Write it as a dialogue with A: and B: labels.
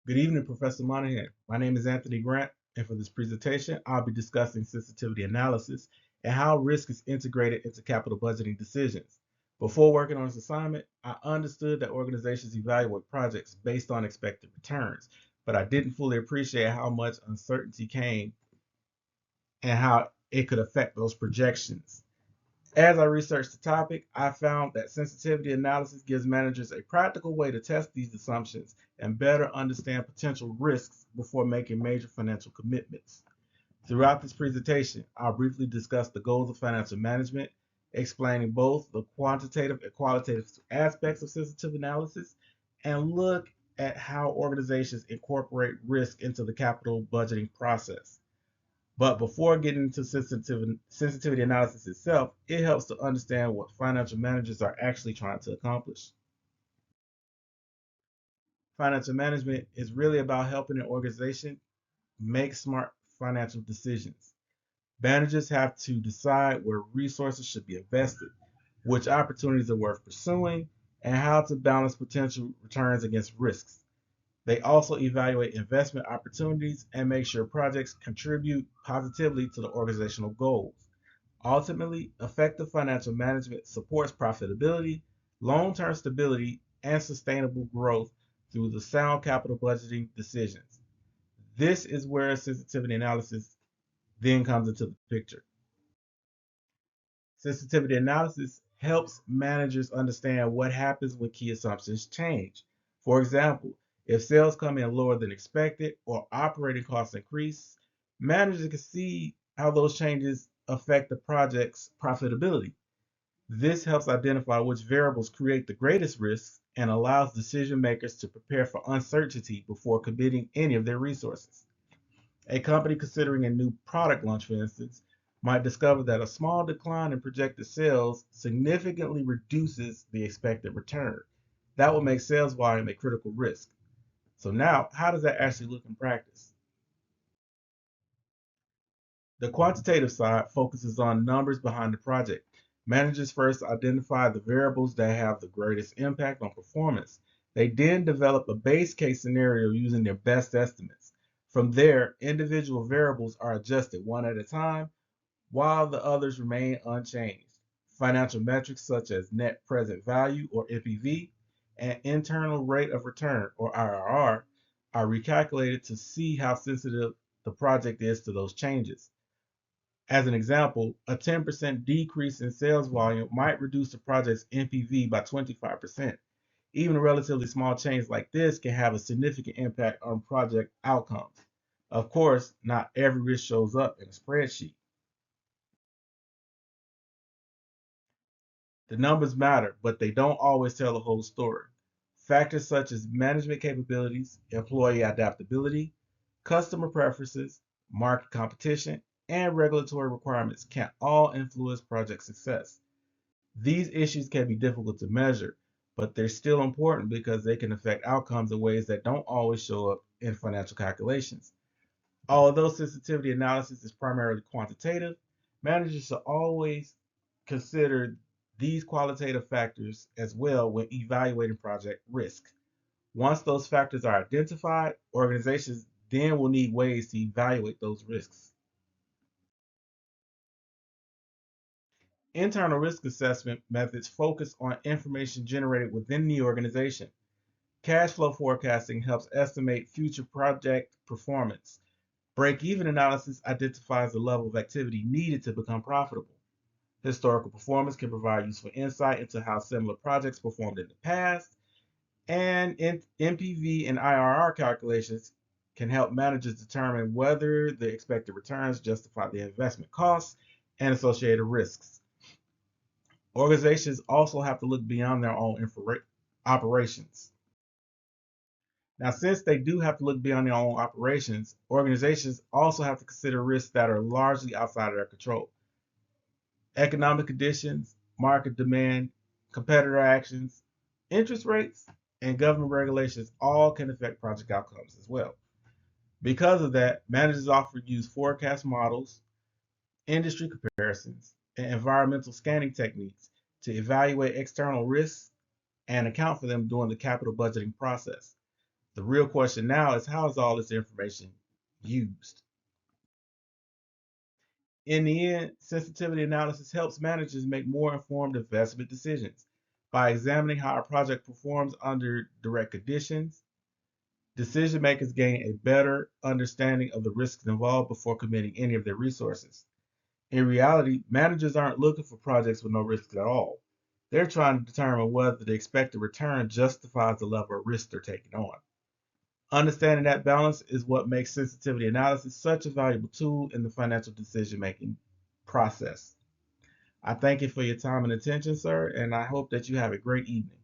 A: Good evening, Professor Monahan. My name is Anthony Grant, and for this presentation, I'll be discussing sensitivity analysis and how risk is integrated into capital budgeting decisions. Before working on this assignment, I understood that organizations evaluate projects based on expected returns, but I didn't fully appreciate how much uncertainty came and how it could affect those projections. As I researched the topic, I found that sensitivity analysis gives managers a practical way to test these assumptions and better understand potential risks before making major financial commitments. Throughout this presentation, I'll briefly discuss the goals of financial management, explaining both the quantitative and qualitative aspects of sensitivity analysis, and look at how organizations incorporate risk into the capital budgeting process. But before getting into sensitivity analysis itself, it helps to understand what financial managers are actually trying to accomplish. Financial management is really about helping an organization make smart financial decisions. Managers have to decide where resources should be invested, which opportunities are worth pursuing, and how to balance potential returns against risks. They also evaluate investment opportunities and make sure projects contribute positively to the organizational goals. Ultimately, effective financial management supports profitability, long term stability, and sustainable growth through the sound capital budgeting decisions. This is where sensitivity analysis then comes into the picture. Sensitivity analysis helps managers understand what happens when key assumptions change. For example, if sales come in lower than expected or operating costs increase, managers can see how those changes affect the project's profitability. This helps identify which variables create the greatest risks and allows decision makers to prepare for uncertainty before committing any of their resources. A company considering a new product launch, for instance, might discover that a small decline in projected sales significantly reduces the expected return. That will make sales volume a critical risk. So now, how does that actually look in practice? The quantitative side focuses on numbers behind the project. Managers first identify the variables that have the greatest impact on performance. They then develop a base case scenario using their best estimates. From there, individual variables are adjusted one at a time while the others remain unchanged. Financial metrics such as net present value or NPV and internal rate of return or IRR are recalculated to see how sensitive the project is to those changes. As an example, a 10% decrease in sales volume might reduce the project's NPV by 25%. Even a relatively small change like this can have a significant impact on project outcomes. Of course, not every risk shows up in a spreadsheet. The numbers matter, but they don't always tell the whole story. Factors such as management capabilities, employee adaptability, customer preferences, market competition, and regulatory requirements can all influence project success. These issues can be difficult to measure, but they're still important because they can affect outcomes in ways that don't always show up in financial calculations. Although sensitivity analysis is primarily quantitative, managers should always consider these qualitative factors as well when evaluating project risk. Once those factors are identified, organizations then will need ways to evaluate those risks. Internal risk assessment methods focus on information generated within the organization. Cash flow forecasting helps estimate future project performance. Break-even analysis identifies the level of activity needed to become profitable. Historical performance can provide useful insight into how similar projects performed in the past, and NPV and IRR calculations can help managers determine whether the expected returns justify the investment costs and associated risks. Organizations also have to look beyond their own operations. Now, since they do have to look beyond their own operations, organizations also have to consider risks that are largely outside of their control. Economic conditions, market demand, competitor actions, interest rates, and government regulations all can affect project outcomes as well. Because of that, managers often use forecast models, industry comparisons, and environmental scanning techniques to evaluate external risks and account for them during the capital budgeting process. The real question now is, how is all this information used? In the end, sensitivity analysis helps managers make more informed investment decisions. By examining how a project performs under direct conditions, decision makers gain a better understanding of the risks involved before committing any of their resources. In reality, managers aren't looking for projects with no risks at all. They're trying to determine whether the expected return justifies the level of risk they're taking on. Understanding that balance is what makes sensitivity analysis such a valuable tool in the financial decision making process. I thank you for your time and attention, sir, and I hope that you have a great evening.